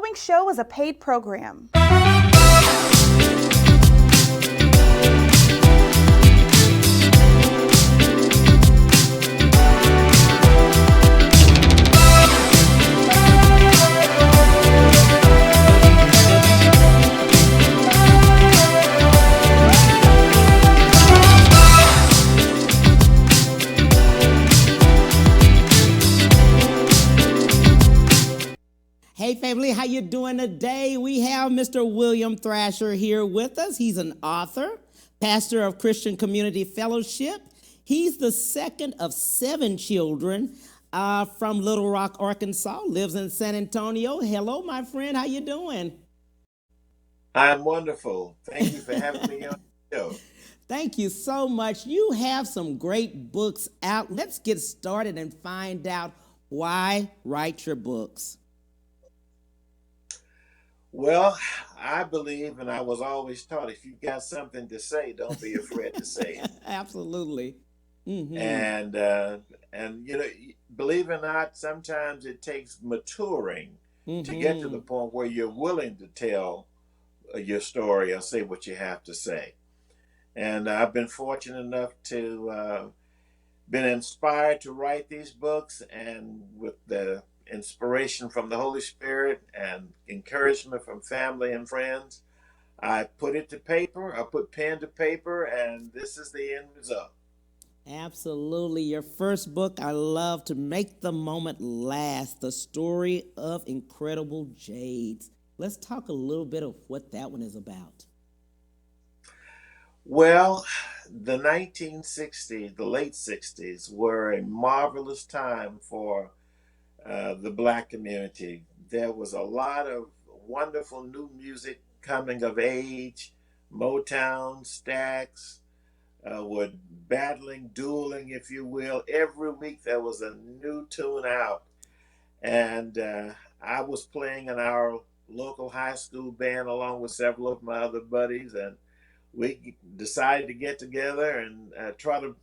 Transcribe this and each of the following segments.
following show is a paid program. Hey family, how you doing today? We have Mr. William Thrasher here with us. He's an author, pastor of Christian Community Fellowship. He's the second of 7 children from Little Rock, Arkansas, lives in San Antonio. Hello, my friend, how you doing? I'm wonderful. Thank you for having me on the show. Thank you so much. You have some great books out. Let's get started and find out why write your books. Well, I believe, and I was always taught, if you've got something to say, don't be afraid to say it. Absolutely. Mm-hmm. And believe it or not, sometimes it takes maturing to get to the Mm-hmm. point where you're willing to tell your story or say what you have to say. And I've been fortunate enough to been inspired to write these books, and with the inspiration from the Holy Spirit and encouragement from family and friends, I put it to paper. I put pen to paper, and this is the end result. Absolutely. Your first book, I love to make the moment last. The story of Incredible Jades. Let's talk a little bit of what that one is about. Well, the 1960s, the late 60s, were a marvelous time for the Black community. There was a lot of wonderful new music coming of age. Motown, Stax were battling, dueling, if you will. Every week there was a new tune out. And I was playing in our local high school band along with several of my other buddies. And we decided to get together and try to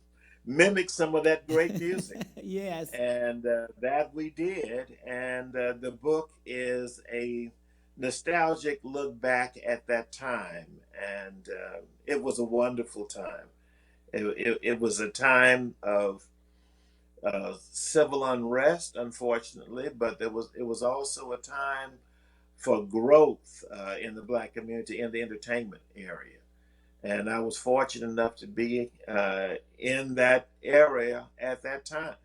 mimic some of that great music. Yes. And that we did. And the book is a nostalgic look back at that time. And it was a wonderful time. It was a time of civil unrest, unfortunately, but it was also a time for growth in the Black community in the entertainment area. And I was fortunate enough to be in that area at that time.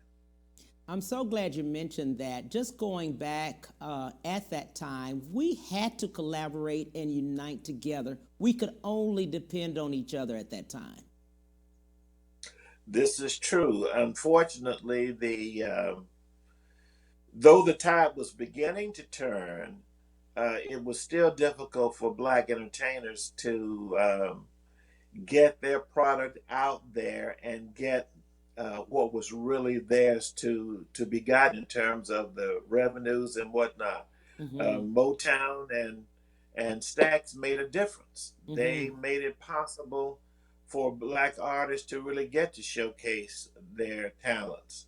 I'm so glad you mentioned that. Just going back at that time, we had to collaborate and unite together. We could only depend on each other at that time. This is true. Unfortunately, the though the tide was beginning to turn, it was still difficult for Black entertainers to get their product out there and get what was really theirs to be gotten in terms of the revenues and whatnot. Mm-hmm. Motown and Stax made a difference. Mm-hmm. They made it possible for Black artists to really get to showcase their talents.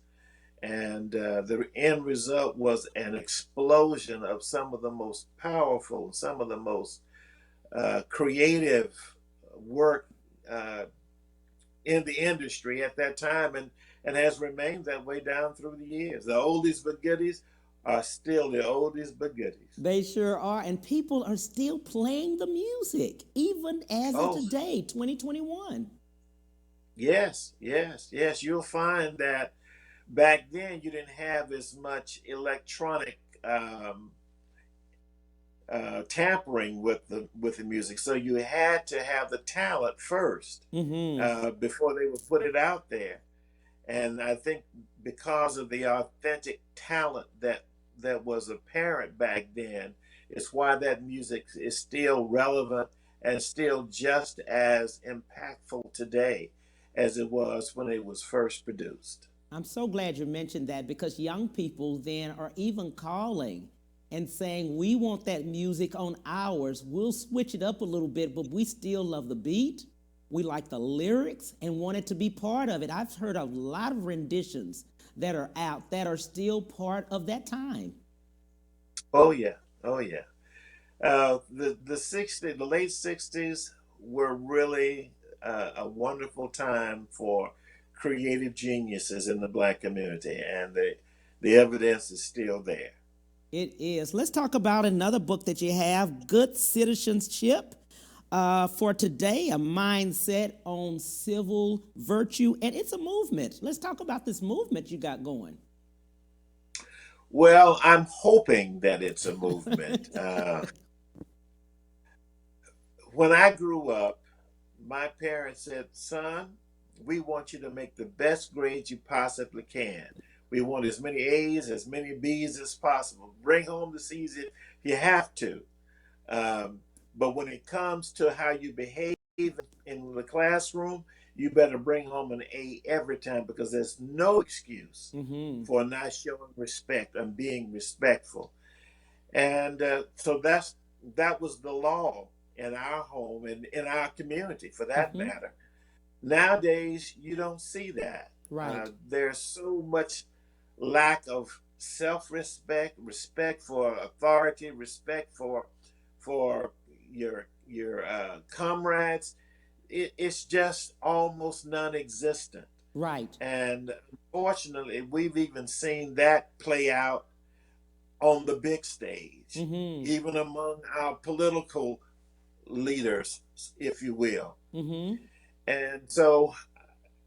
And the end result was an explosion of some of the most powerful, some of the most creative work uh, in the industry at that time, and has remained that way down through the years. The oldies but goodies are still the oldies but goodies. They sure are. And people are still playing the music, even as of Oh, today, 2021. yes, yes, yes. You'll find that back then you didn't have as much electronic tampering with the music, so you had to have the talent first Mm-hmm. before they would put it out there. And I think because of the authentic talent that was apparent back then, it's why that music is still relevant and still just as impactful today as it was when it was first produced. I'm so glad you mentioned that because young people then are even calling and saying, we want that music on ours. We'll switch it up a little bit, but we still love the beat. We like the lyrics and want it to be part of it. I've heard a lot of renditions that are out that are still part of that time. Oh yeah, oh yeah. The late '60s were really a wonderful time for creative geniuses in the black community, and the evidence is still there. It is. Let's talk about another book that you have, Good Citizenship. For today, a mindset on civil virtue, and it's a movement. Let's talk about this movement you got going. Well, I'm hoping that it's a movement. When I grew up, my parents said, "Son, we want you to make the best grades you possibly can. We want as many A's, as many B's as possible. Bring home the C's if you have to. Um, but when it comes to how you behave in the classroom, you better bring home an A every time because there's no excuse Mm-hmm. for not showing respect and being respectful." And so that was the law in our home and in our community, for that Mm-hmm. matter. Nowadays, you don't see that. Right. There's so much lack of self-respect, respect for authority, respect for your comrades. It's just almost non-existent. Right. And fortunately, we've even seen that play out on the big stage, Mm-hmm. even among our political leaders, if you will. Mm-hmm. And so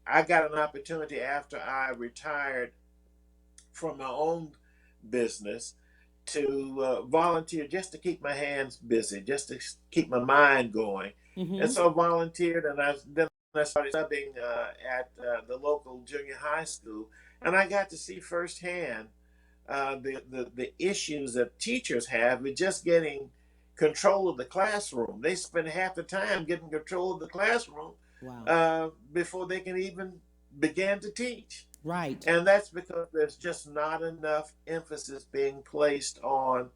I got an opportunity after I retired from my own business to volunteer just to keep my hands busy, just to keep my mind going. And Mm-hmm. so I volunteered, and then I started subbing at the local junior high school, and I got to see firsthand the issues that teachers have with just getting control of the classroom. They spend half the time getting control of the classroom Wow. before they can even begin to teach. Right. And that's because there's just not enough emphasis being placed on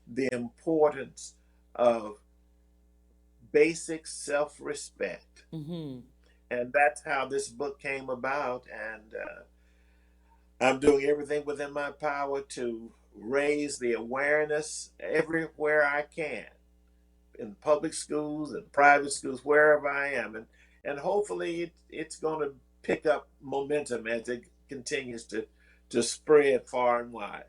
the importance of basic self respect. Mm-hmm. And that's how this book came about. And I'm doing everything within my power to raise the awareness everywhere I can, in public schools and private schools, wherever I am. And hopefully it's going to pick up momentum as it continues to spread far and wide.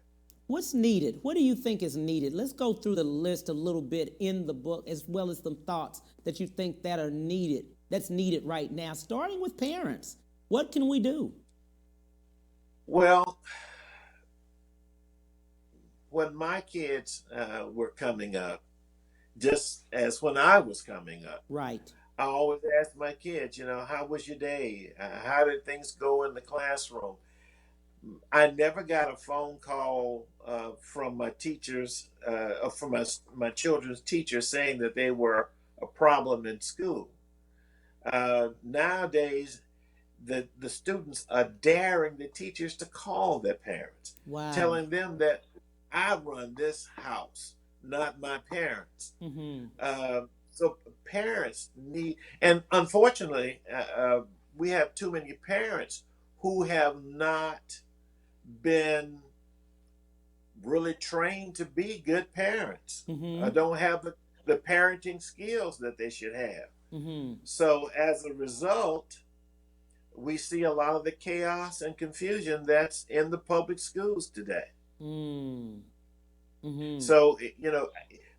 What's needed? What do you think is needed? Let's go through the list a little bit in the book, as well as some thoughts that you think that are needed, that's needed right now, starting with parents. What can we do? Well, when my kids were coming up, just as when I was coming up, Right. I always ask my kids, how was your day? How did things go in the classroom? I never got a phone call from my teachers, from my children's teachers, saying that they were a problem in school. Nowadays, the students are daring the teachers to call their parents, Wow. telling them that I run this house, not my parents. Mm-hmm. So parents need, and unfortunately, we have too many parents who have not been really trained to be good parents. Mm-hmm. Don't have the parenting skills that they should have. Mm-hmm. So as a result, we see a lot of the chaos and confusion that's in the public schools today. Mm. Mm-hmm. So,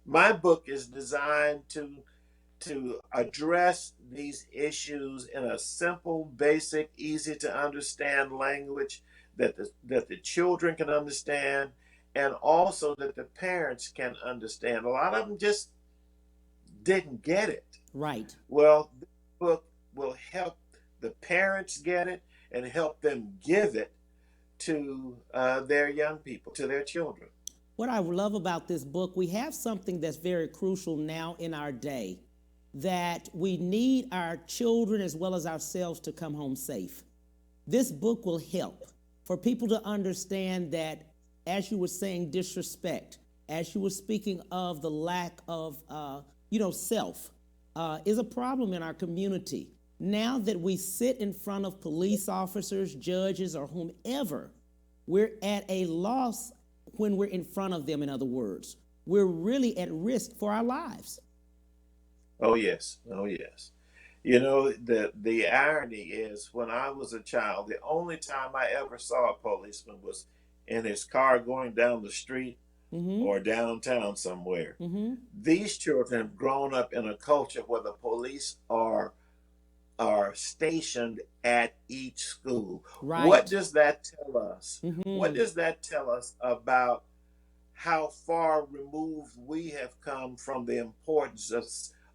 my book is designed to address these issues in a simple, basic, easy to understand language that the children can understand, and also that the parents can understand. A lot of them just didn't get it. Right. Well, this book will help the parents get it and help them give it to their young people, to their children. What I love about this book, we have something that's very crucial now in our day, that we need our children as well as ourselves to come home safe. This book will help for people to understand that, as you were saying, disrespect, as you were speaking of the lack of, self, is a problem in our community. Now that we sit in front of police officers, judges, or whomever, we're at a loss when we're in front of them, in other words. we're really at risk for our lives. Oh yes, oh yes. You know, the irony is when I was a child, the only time I ever saw a policeman was in his car going down the street Mm-hmm. or downtown somewhere. Mm-hmm. These children have grown up in a culture where the police are stationed at each school. What Right. does that tell us? What Mm-hmm. does that tell us about how far removed we have come from the importance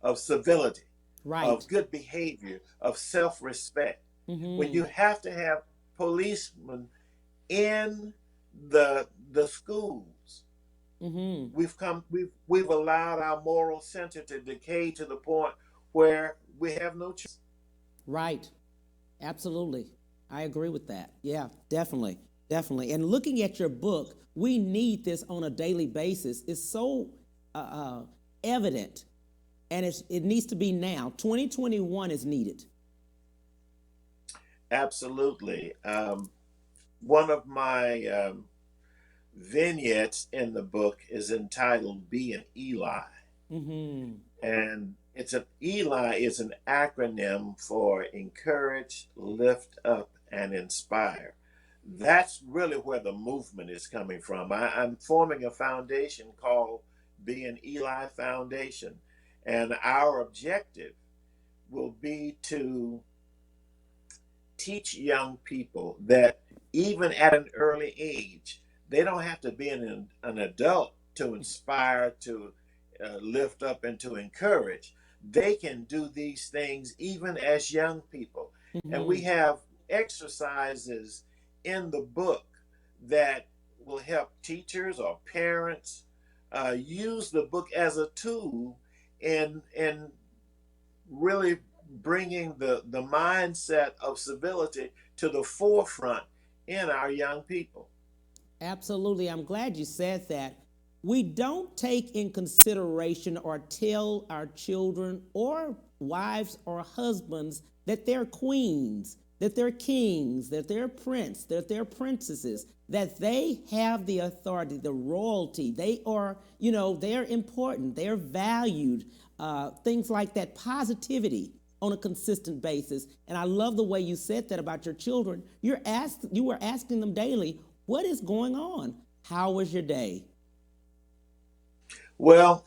of civility, of Right. good behavior, of self respect? When Mm-hmm. you have to have policemen in the schools, Mm-hmm. we've allowed our moral center to decay to the point where we have no choice. Right. Absolutely. I agree with that. Yeah, definitely. Definitely. And looking at your book, we need this on a daily basis. It's so uh, uh, evident, and it needs to be now. 2021 is needed. Absolutely. One of my vignettes in the book is entitled "Be an Eli," Mm-hmm. and it's an Eli is an acronym for encourage, lift up, and inspire. That's really where the movement is coming from. I'm forming a foundation called Be an Eli Foundation, and our objective will be to teach young people that even at an early age, they don't have to be an adult to inspire, to lift up, and to encourage. They can do these things even as young people. And we Mm-hmm. have exercises in the book that will help teachers or parents use the book as a tool in really bringing the mindset of civility to the forefront in our young people. Absolutely. I'm glad you said that. We don't take in consideration or tell our children or wives or husbands that they're queens, that they're kings, that they're prince, that they're princesses, that they have the authority, the royalty. They are, they're important, they're valued, things like that, positivity on a consistent basis. And I love the way you said that about your children. You were asking them daily, what is going on? How was your day? Well,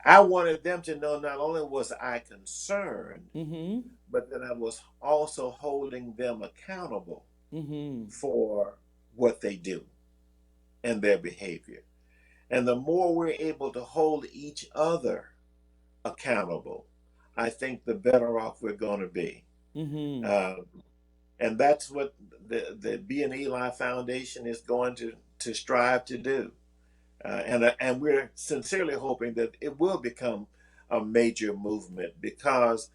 I wanted them to know not only was I concerned, Mm-hmm. but that I was also holding them accountable Mm-hmm. for what they do and their behavior. And the more we're able to hold each other accountable, I think the better off we're going to be. Mm-hmm. Uh, and that's what the Be an Eli Foundation is going to strive to do. And we're sincerely hoping that it will become a major movement because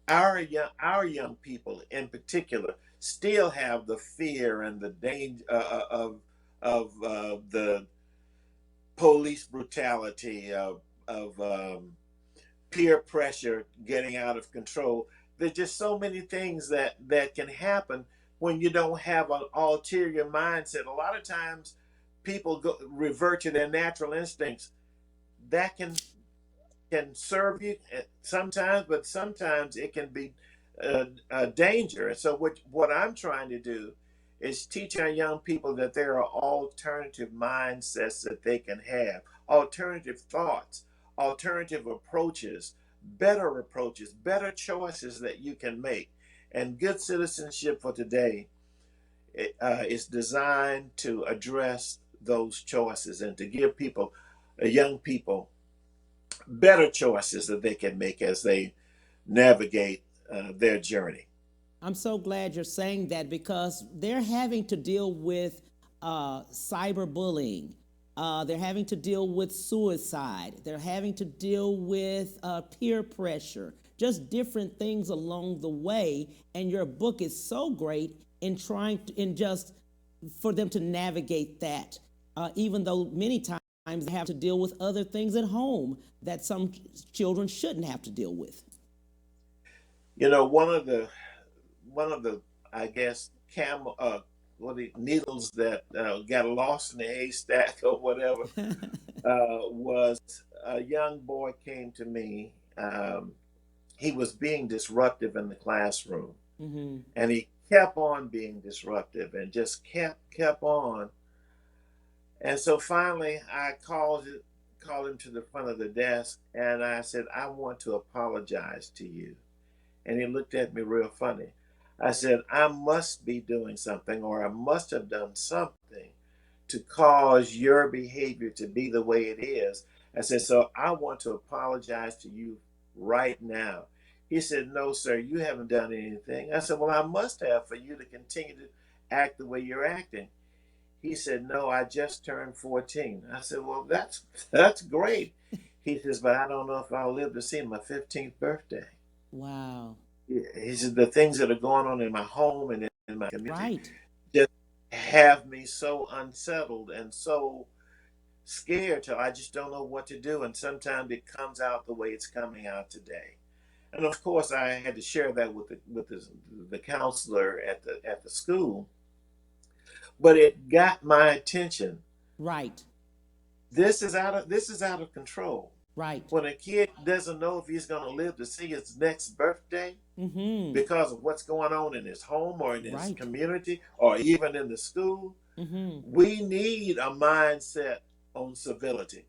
our young people in particular still have the fear and the danger of the police brutality of peer pressure getting out of control. There's just so many things that can happen when you don't have an ulterior mindset. A lot of times people revert to their natural instincts. That can serve you sometimes, but sometimes it can be a danger. And so what I'm trying to do is teach our young people that there are alternative mindsets that they can have, alternative thoughts, alternative approaches, better choices that you can make. And good citizenship for today is designed to address those choices and to give people, young people, better choices that they can make as they navigate their journey. I'm so glad you're saying that because they're having to deal with cyberbullying. They're having to deal with suicide. They're having to deal with peer pressure, just different things along the way. And your book is so great in in just for them to navigate that, even though many times they have to deal with other things at home that some children shouldn't have to deal with. You know, one of the I guess camel what the needles that got lost in the haystack or whatever was a young boy came to me. He was being disruptive in the classroom, Mm-hmm. and he kept on being disruptive and just kept on. And so finally, I called him to the front of the desk, and I said, "I want to apologize to you." And he looked at me real funny. I said, "I must be doing something, or I must have done something to cause your behavior to be the way it is." I said, "So I want to apologize to you right now." He said, "No, sir, you haven't done anything." I said, "Well, I must have for you to continue to act the way you're acting." He said, "No, I just turned 14." I said, "Well, that's great." He says, "But I don't know if I'll live to see my 15th birthday." Wow. He said, "The things that are going on in my home and in my community Right. just have me so unsettled and so scared till I just don't know what to do. And sometimes it comes out the way it's coming out today." And of course, I had to share that with the counselor at the school, but it got my attention. Right. This is out of control. Right. When a kid doesn't know if he's going to live to see his next birthday Mm-hmm. because of what's going on in his home or in his Right. community or even in the school, Mm-hmm. we need a mindset on civility.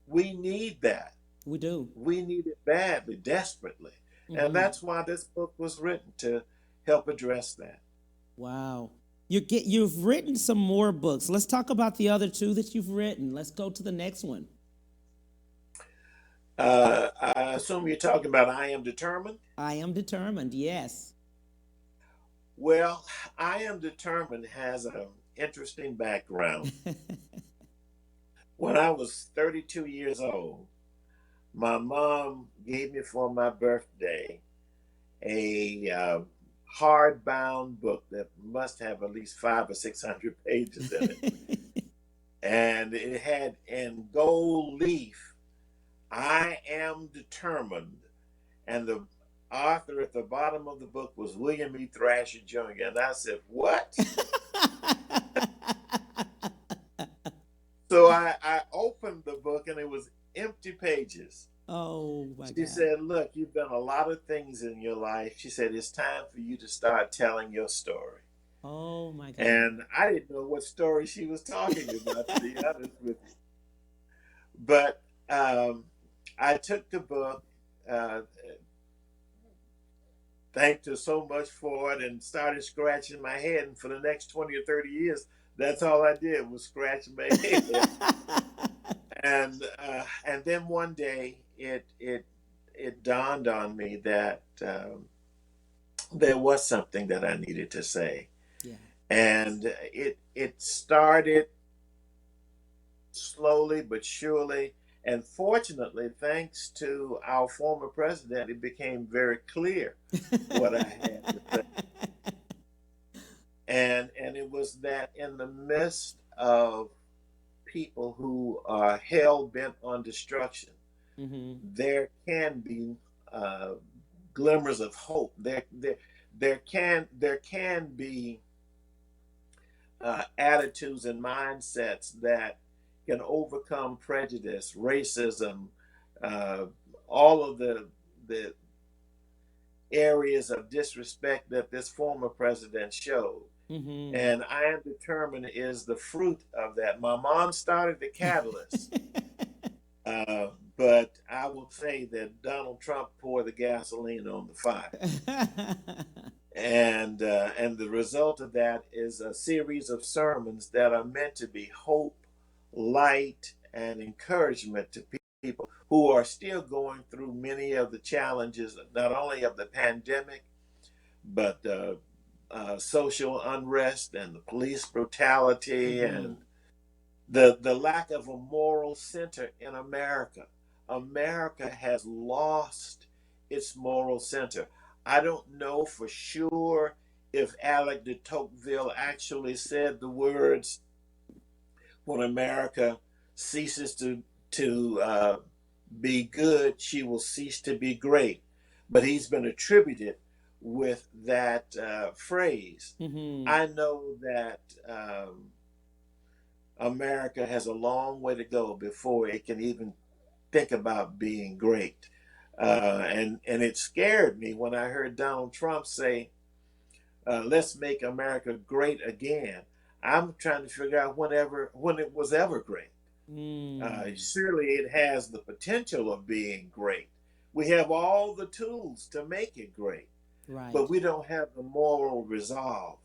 We need that. We do. We need it badly, desperately. And Mm-hmm. that's why this book was written, to help address that. Wow. You've written some more books. Let's talk about the other two that you've written. Let's go to the next one. I assume you're talking about I Am Determined? I Am Determined. Yes. Well, I Am Determined has an interesting background. When I was 32 years old, my mom gave me for my birthday a hardbound book that must have at least 500 or 600 pages in it. And it had in gold leaf, "I Am Determined." And the author at the bottom of the book was William E. Thrasher Jr. And I said, "What?" So I opened the book and it was empty pages. Oh my She God. said, "Look, you've done a lot of things in your life." She said, "It's time for you to start telling your story." Oh my God. And I didn't know what story she was talking about, to be honest with you. But I took the book, uh, thanked her so much for it, and started scratching my head. And for the next 20 or 30 years, that's all I did was scratch my head. And then one day it dawned on me that there was something that I needed to say. Yeah. And it started slowly but surely. And fortunately, thanks to our former president, it became very clear what I had to say. And it was that in the midst of people who are hell bent on destruction, Mm-hmm. there can be uh, glimmers of hope. There can be attitudes and mindsets that can overcome prejudice, racism, uh, all of the areas of disrespect that this former president showed. Mm-hmm. And I Am Determined is the fruit of that. My mom started the catalyst, uh, but I will say that Donald Trump poured the gasoline on the fire. And the result of that is a series of sermons that are meant to be hope, light, and encouragement to people who are still going through many of the challenges, not only of the pandemic, but social unrest and the police brutality Mm-hmm. and the lack of a moral center in America. America has lost its moral center. I don't know for sure if Alec de Tocqueville actually said the words, "When America ceases to be good, she will cease to be great." But he's been attributed with that phrase. Mm-hmm. I know that America has a long way to go before it can even think about being great. And it scared me when I heard Donald Trump say, "Let's make America great again." I'm trying to figure out when it was ever great. Surely it has the potential of being great. We have all the tools to make it great, but Right. we don't have the moral resolve.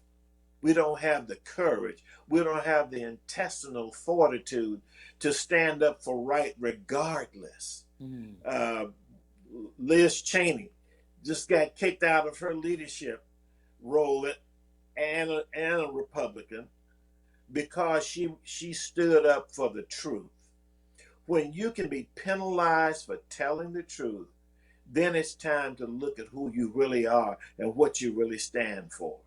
We don't have the courage. We don't have the intestinal fortitude to stand up for right regardless. Mm. Uh, Liz Cheney just got kicked out of her leadership role and a Republican because she stood up for the truth. When you can be penalized for telling the truth, then it's time to look at who you really are and what you really stand for.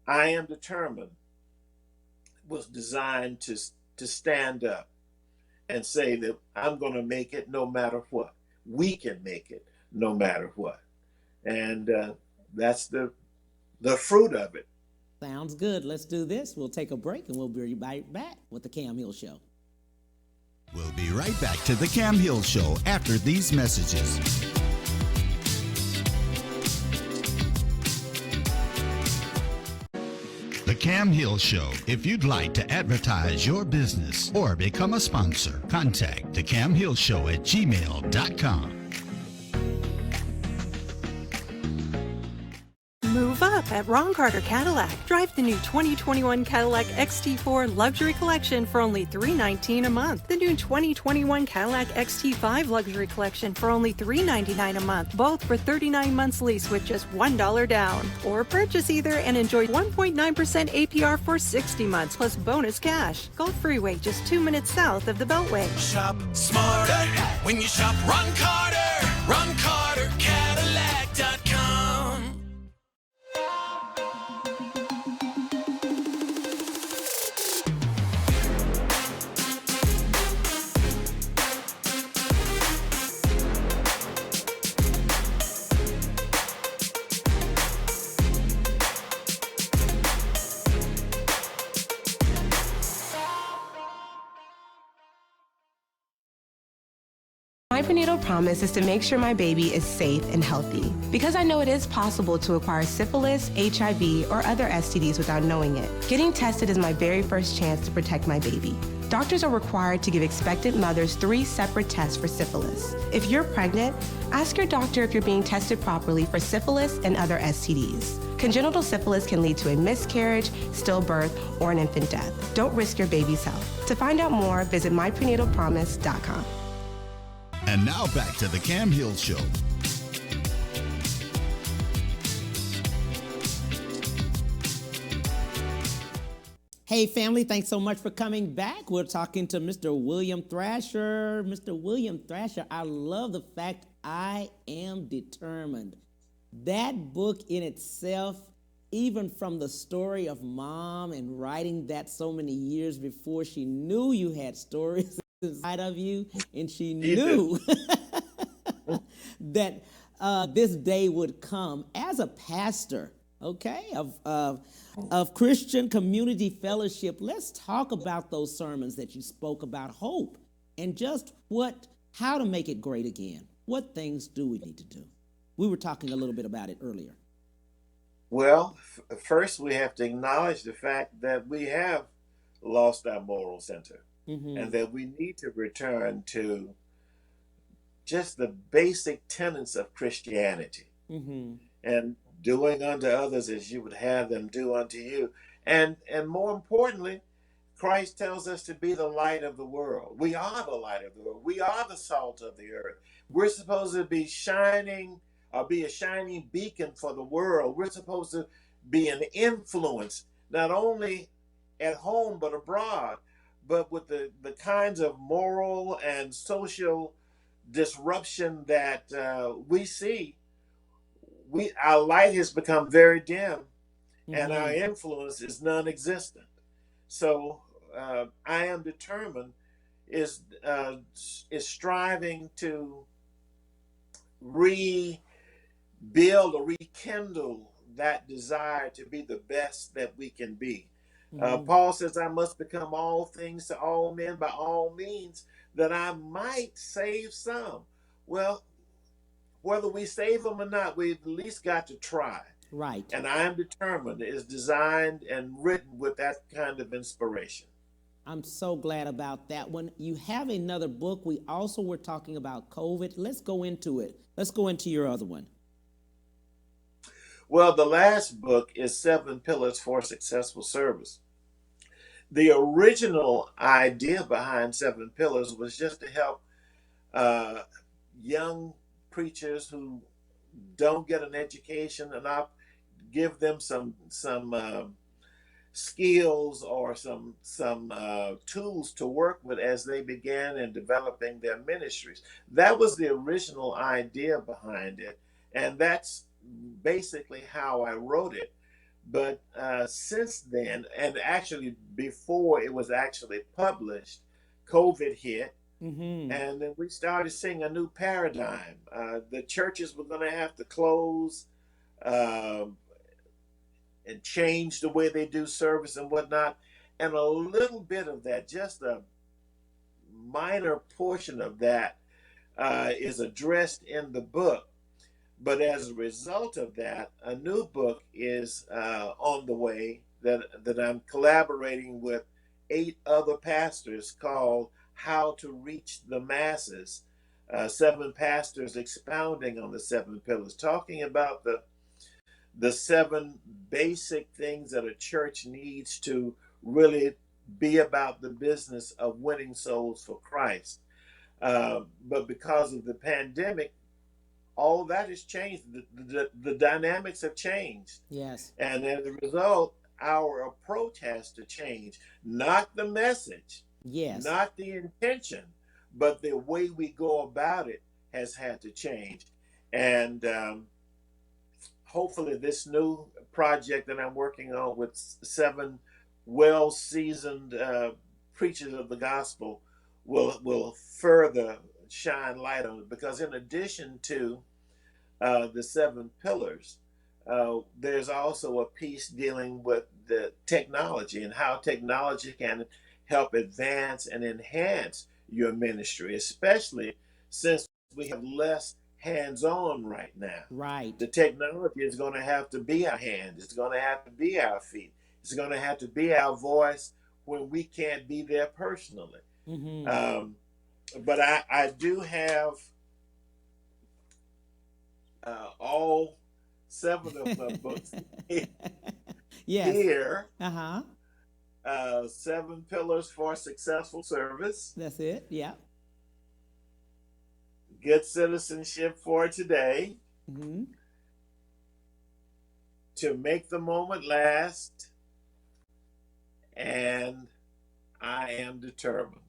I Am Determined was designed to stand up and say that I'm going to make it no matter what. We can make it no matter what, and that's the fruit of it. Sounds good. Let's do this. We'll take a break and we'll be right back with the Cam Hill Show. We'll be right back to the Cam Hill Show after these messages. The Cam Hill Show. If you'd like to advertise your business or become a sponsor, contact the Cam Hill Show at gmail.com. Move up at Ron Carter Cadillac. Drive the new 2021 Cadillac XT4 Luxury Collection for only $319 a month. The new 2021 Cadillac XT5 Luxury Collection for only $399 a month. Both for 39 months lease with just $1 down. Or purchase either and enjoy 1.9% APR for 60 months plus bonus cash. Gulf Freeway, just 2 minutes south of the Beltway. Shop smarter when you shop Ron Carter. Ron Carter Cadillac.com. My prenatal promise is to make sure my baby is safe and healthy because I know it is possible to acquire syphilis, HIV, or other STDs without knowing it. Getting tested is my very first chance to protect my baby. Doctors are required to give expectant mothers 3 separate tests for syphilis. If you're pregnant, ask your doctor if you're being tested properly for syphilis and other STDs. Congenital syphilis can lead to a miscarriage, stillbirth, or an infant death. Don't risk your baby's health. To find out more, visit myprenatalpromise.com. And now back to the Cam Hill Show. Hey, family, thanks so much for coming back. We're talking to Mr. William Thrasher. Mr. William Thrasher, I love the fact I Am Determined. That book in itself, even from the story of mom and writing that so many years before she knew you had stories inside of you, and she knew that this day would come as a pastor, okay, of Christian Community Fellowship. Let's talk about those sermons that you spoke about hope and just how to make it great again. What things do we need to do? We were talking a little bit about it earlier. Well, first we have to acknowledge the fact that we have lost our moral center, and that we need to return to just the basic tenets of Christianity, and doing unto others as you would have them do unto you. And more importantly, Christ tells us to be the light of the world. We are the light of the world. We are the salt of the earth. We're supposed to be shining or be a shining beacon for the world. We're supposed to be an influence, not only at home but abroad, but with the kinds of moral and social disruption that we see. Our light has become very dim, and our influence is non-existent. So I Am Determined is striving to rebuild or rekindle that desire to be the best that we can be. Paul says, I must become all things to all men by all means, that I might save some. Well, whether we save them or not, we've at least got to try. Right. And I am determined. It's designed and written with that kind of inspiration. I'm so glad about that one. You have another book. We also were talking about COVID. Let's go into it. Let's go into your other one. Well, the last book is 7 Pillars for Successful Service. The original idea behind 7 Pillars was just to help young preachers who don't get an education and give them some skills or some tools to work with as they began in developing their ministries. That was the original idea behind it, and that's basically how I wrote it. But since then, and actually before it was actually published, COVID hit. Mm-hmm. And then we started seeing a new paradigm. The churches were going to have to close and change the way they do service and whatnot. And a little bit of that, just a minor portion of that, is addressed in the book. But as a result of that, a new book is on the way that I'm collaborating with 8 other pastors called How to Reach the Masses. 7 pastors expounding on the 7 pillars, talking about the 7 basic things that a church needs to really be about the business of winning souls for Christ. But because of the pandemic, all that has changed. The dynamics have changed. Yes. And as a result, our approach has to change. Not the message, yes, not the intention, but the way we go about it has had to change. And hopefully this new project that I'm working on with 7 well-seasoned preachers of the gospel will further shine light on it, because in addition to the 7 pillars, there's also a piece dealing with the technology and how technology can help advance and enhance your ministry, especially since we have less hands-on right now. right. The technology is going to have to be our hands. It's going to have to be our feet. It's going to have to be our voice when we can't be there personally. Mm-hmm. But I do have all 7 of my books yes. here. Uh-huh. 7 Pillars for Successful Service. That's it. Yeah. Good Citizenship for Today. Mm-hmm. To Make the Moment Last. And I Am Determined.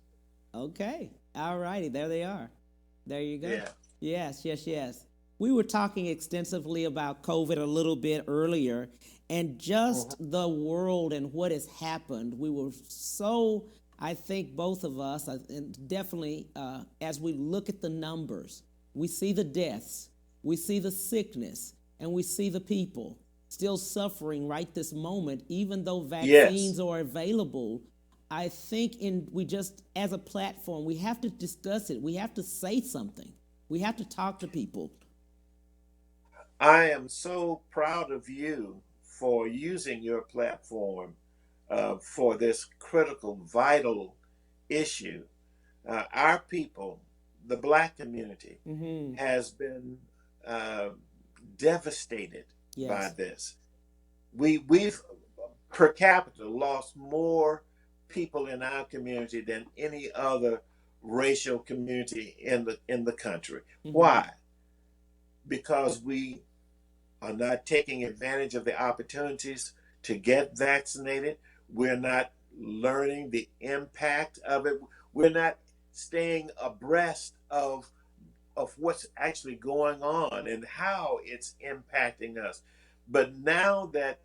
Okay. All righty. There they are. There you go. Yeah. Yes. We were talking extensively about COVID a little bit earlier, and just the world and what has happened. We were so, I think both of us, and definitely as we look at the numbers, we see the deaths, we see the sickness, and we see the people still suffering right this moment, even though vaccines are available. I think we just, as a platform, we have to discuss it. We have to say something. We have to talk to people. I am so proud of you for using your platform for this critical, vital issue. Our people, the Black community, has been devastated by this. We've per capita lost more people in our community than any other racial community in the country. Why? Because we are not taking advantage of the opportunities to get vaccinated. We're not learning the impact of it. We're not staying abreast of what's actually going on and how it's impacting us. But now that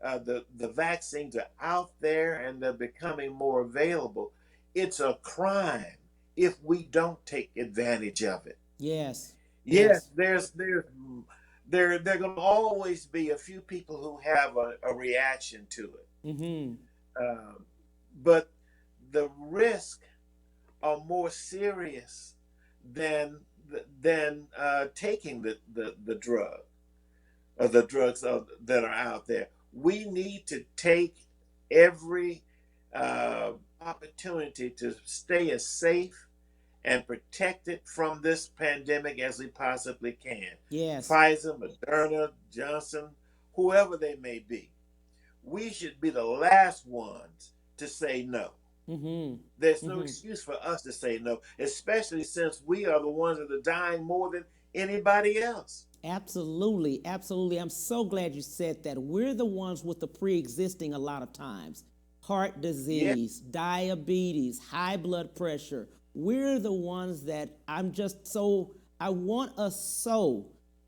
the vaccines are out there and they're becoming more available, it's a crime if we don't take advantage of it. Yes. Yes, there going to always be a few people who have a reaction to it. But the risk are more serious than taking the drug or the drugs that are out there. We need to take every opportunity to stay as safe and protected from this pandemic as we possibly can. Yes. Pfizer, Moderna, Johnson, whoever they may be. We should be the last ones to say no. Mm-hmm. There's no Mm-hmm. excuse for us to say no, especially since we are the ones that are dying more than anybody else. Absolutely, absolutely. I'm so glad you said that. We're the ones with the pre-existing a lot of times. Heart Yeah. disease, diabetes, high blood pressure. We're the ones that I want us so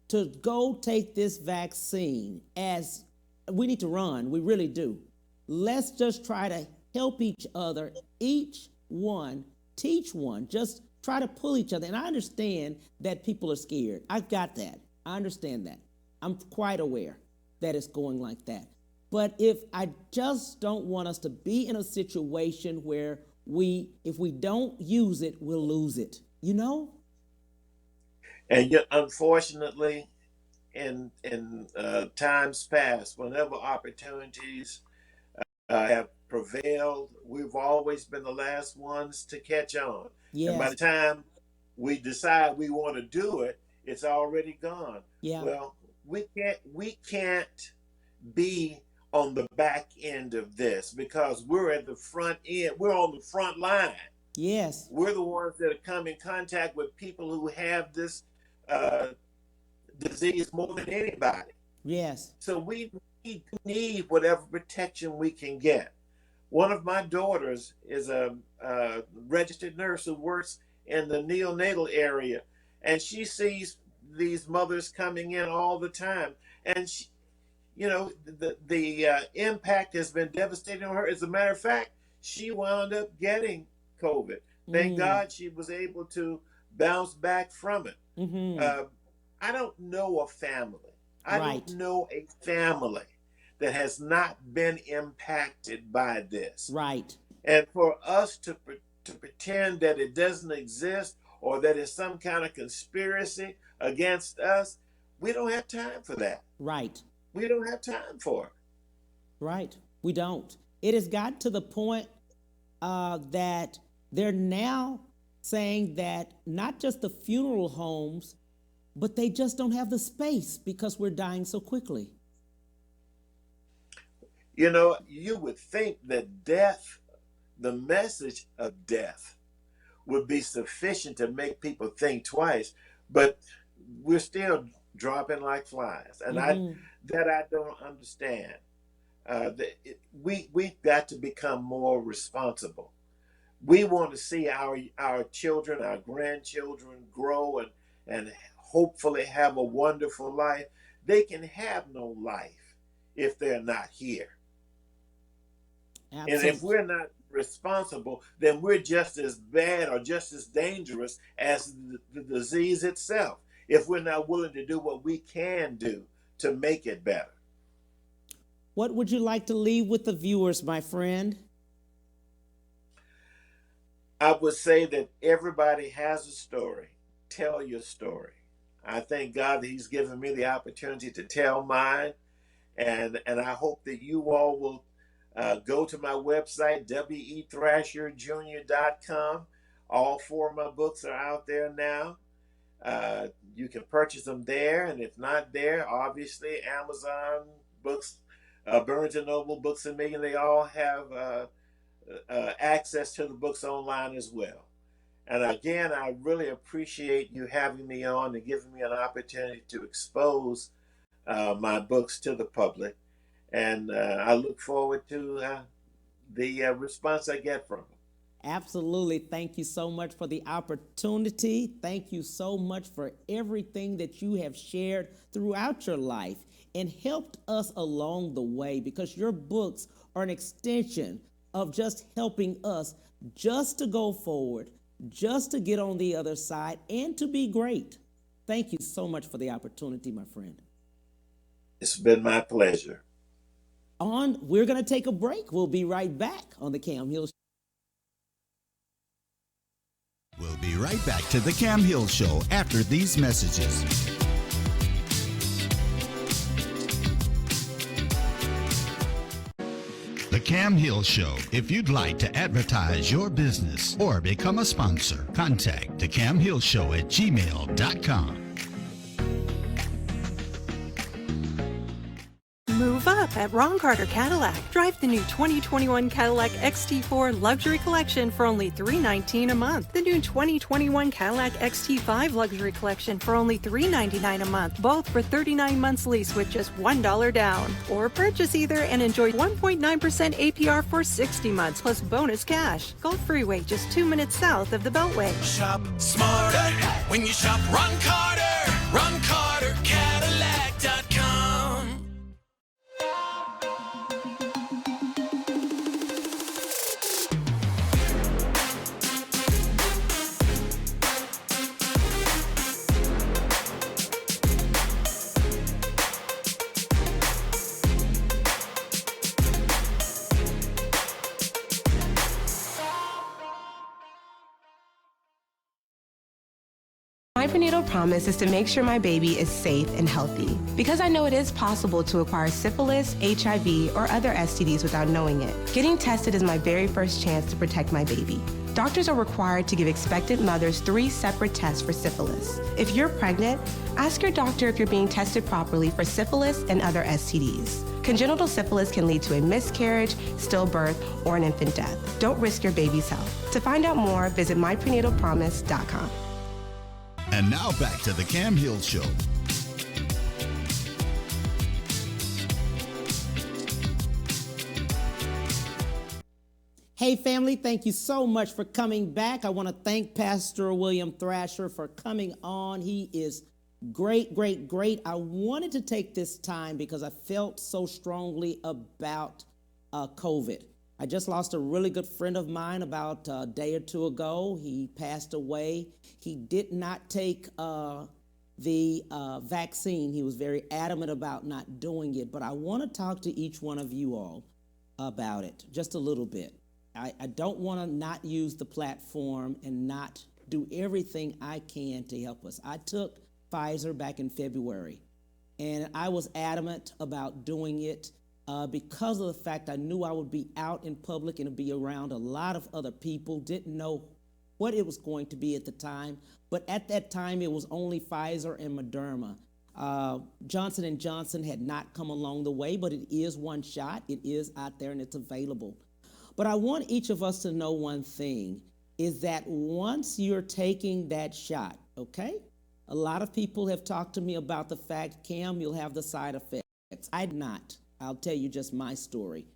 to go take this vaccine as we need to run. We really do. Let's just try to help each other, each one, teach one. Just try to pull each other. And I understand that people are scared. I've got that. I understand that. I'm quite aware that it's going like that. But if I just don't want us to be in a situation where if we don't use it, we'll lose it. You know? And yet, unfortunately, in times past, whenever opportunities have prevailed, we've always been the last ones to catch on. And by Yes. the time we decide we want to do it, it's already gone. Yeah. Well, we can't be on the back end of this because we're at the front end. We're on the front line. Yes. We're the ones that come in contact with people who have this uh, disease more than anybody. Yes. So we need whatever protection we can get. One of my daughters is a registered nurse who works in the neonatal area, and she sees these mothers coming in all the time. And she, the impact has been devastating on her. As a matter of fact, she wound up getting COVID. Thank Mm. God she was able to bounce back from it. Mm-hmm. I don't know a family. I Right. don't know a family that has not been impacted by this. Right. And for us to pretend that it doesn't exist or that it's some kind of conspiracy against us, we don't have time for that. Right. We don't have time for it. Right. We don't. It has got to the point that they're now saying that not just the funeral homes, but they just don't have the space because we're dying so quickly. You know, you would think that death, the message of death, would be sufficient to make people think twice, but we're still dropping like flies, and Mm-hmm. I don't understand. We've got to become more responsible. We want to see our children, our grandchildren grow and hopefully have a wonderful life. They can have no life if they're not here. And if Absolutely. we're not responsible, then we're just as bad or just as dangerous as the disease itself, if we're not willing to do what we can do to make it better. What would you like to leave with the viewers, my friend? I would say that everybody has a story. Tell your story. I thank God that He's given me the opportunity to tell mine, and I hope that you all will go to my website, wethrasherjr.com. All four of my books are out there now. You can purchase them there, and if not there, obviously Amazon books, Barnes and Noble, Books a Million, they all have access to the books online as well. And again, I really appreciate you having me on and giving me an opportunity to expose my books to the public. And I look forward to the response I get from them. Absolutely. Thank you so much for the opportunity. Thank you so much for everything that you have shared throughout your life and helped us along the way, because your books are an extension of just helping us just to go forward, just to get on the other side, and to be great. Thank you so much for the opportunity, my friend. It's been my pleasure. We're going to take a break. We'll be right back on the Cam Hill Show. We'll be right back to the Cam Hill Show after these messages. The Cam Hill Show. If you'd like to advertise your business or become a sponsor, contact thecamhillshow@gmail.com. Move up at Ron Carter Cadillac. Drive the new 2021 Cadillac XT4 Luxury Collection for only $319 a month. The new 2021 Cadillac XT5 Luxury Collection for only $399 a month, both for 39 months lease with just $1 down. Or purchase either and enjoy 1.9% APR for 60 months plus bonus cash. Gulf Freeway, just 2 minutes south of the Beltway. Shop smarter when you shop Ron Carter. RonCarterCadillac.com. My prenatal promise is to make sure my baby is safe and healthy because I know it is possible to acquire syphilis, HIV, or other STDs without knowing it. Getting tested is my very first chance to protect my baby. Doctors are required to give expectant mothers 3 separate tests for syphilis. If you're pregnant, ask your doctor if you're being tested properly for syphilis and other STDs. Congenital syphilis can lead to a miscarriage, stillbirth, or an infant death. Don't risk your baby's health. To find out more, visit myprenatalpromise.com. And now back to the Cam Hill Show. Hey family, thank you so much for coming back. I want to thank Pastor William Thrasher for coming on. He is great. I wanted to take this time because I felt so strongly about COVID. I just lost a really good friend of mine about a day or two ago. He passed away. He did not take the vaccine. He was very adamant about not doing it. But I want to talk to each one of you all about it just a little bit. I don't want to not use the platform and not do everything I can to help us. I took Pfizer back in February, and I was adamant about doing it because of the fact I knew I would be out in public and be around a lot of other people. Didn't know what it was going to be at the time, but at that time it was only Pfizer and Moderna. Johnson & Johnson had not come along the way, but it is one shot. It is out there and it's available. But I want each of us to know one thing, is that once you're taking that shot, okay? A lot of people have talked to me about the fact, Cam, you'll have the side effects. I did not. I'll tell you just my story.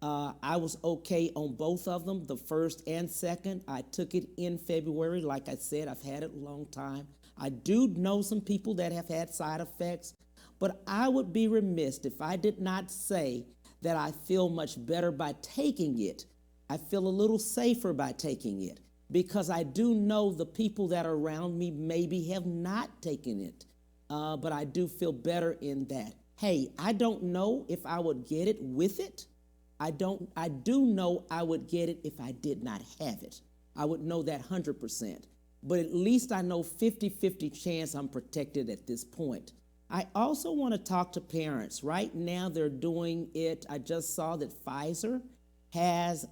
I was okay on both of them, the first and second. I took it in February. Like I said, I've had it a long time. I do know some people that have had side effects, but I would be remiss if I did not say that I feel much better by taking it. I feel a little safer by taking it because I do know the people that are around me maybe have not taken it, but I do feel better in that. Hey, I don't know if I would get it with it. I do know I would get it if I did not have it. I would know that 100%. But at least I know 50-50 chance I'm protected at this point. I also want to talk to parents. Right now they're doing it. I just saw that Pfizer has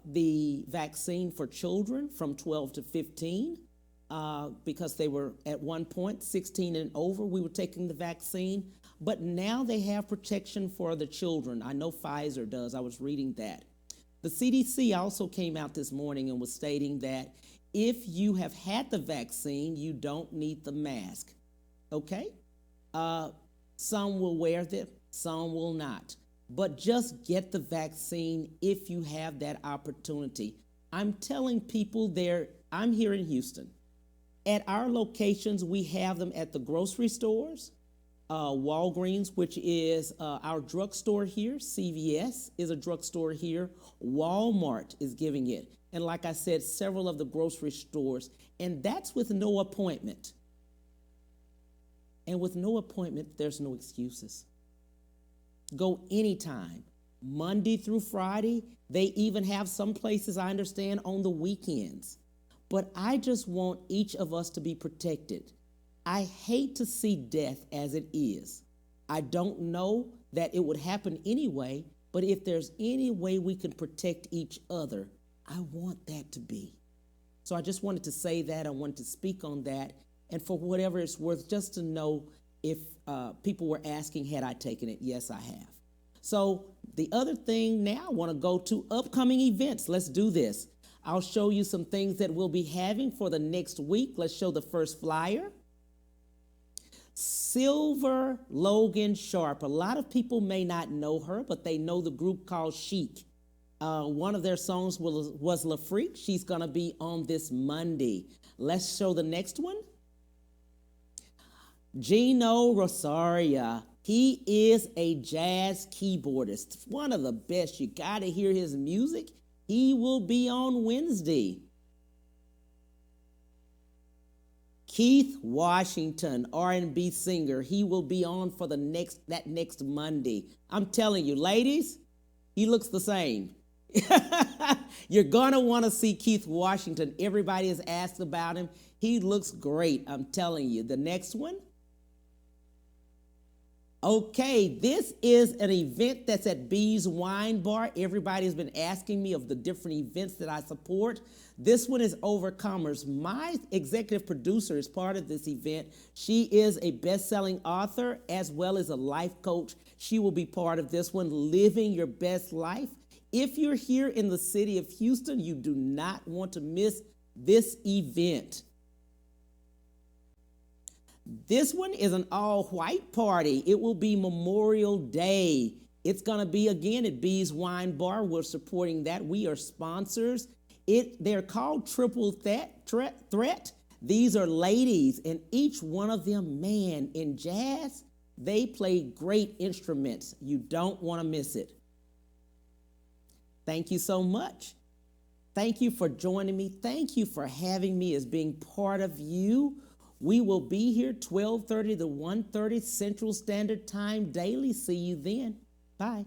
the vaccine for children from 12 to 15 because they were at one point 16 and over. We were taking the vaccine. But now they have protection for the children. I know Pfizer does. I was reading that. The CDC also came out this morning and was stating that if you have had the vaccine, you don't need the mask. Okay? Some will wear them, some will not. But just get the vaccine if you have that opportunity. I'm telling people there, I'm here in Houston. At our locations, we have them at the grocery stores. Walgreens, which is our drugstore here. CVS is a drugstore here. Walmart is giving it. And like I said, several of the grocery stores. And that's with no appointment. And with no appointment, there's no excuses. Go anytime. Monday through Friday. They even have some places, I understand, on the weekends. But I just want each of us to be protected. I hate to see death as it is. I don't know that it would happen anyway, but if there's any way we can protect each other, I want that to be. So I just wanted to say that. I wanted to speak on that. And for whatever it's worth, just to know if people were asking, had I taken it? Yes, I have. So the other thing now, I want to go to upcoming events. Let's do this. I'll show you some things that we'll be having for the next week. Let's show the first flyer. Silver Logan Sharp. A lot of people may not know her, but they know the group called Chic. One of their songs was La Freak. She's going to be on this Monday. Let's show the next one. Gino Rosaria. He is a jazz keyboardist, one of the best. You got to hear his music. He will be on Wednesday. Keith Washington, R&B singer. He will be on for that next Monday. I'm telling you, ladies, he looks the same. You're going to want to see Keith Washington. Everybody has asked about him. He looks great. I'm telling you. The next one. Okay, this is an event that's at B's Wine Bar. Everybody's been asking me of the different events that I support. This one is Overcomers. My executive producer is part of this event. She is a best-selling author as well as a life coach. She will be part of this one, Living Your Best Life. If you're here in the city of Houston, you do not want to miss this event. This one is an all-white party. It will be Memorial Day. It's going to be, again, at B's Wine Bar. We're supporting that. We are sponsors. They're called Triple Threat. These are ladies, and each one of them, man, in jazz, they play great instruments. You don't want to miss it. Thank you so much. Thank you for joining me. Thank you for having me as being part of you. We will be here 12:30 to 1:30 Central Standard Time daily. See you then. Bye.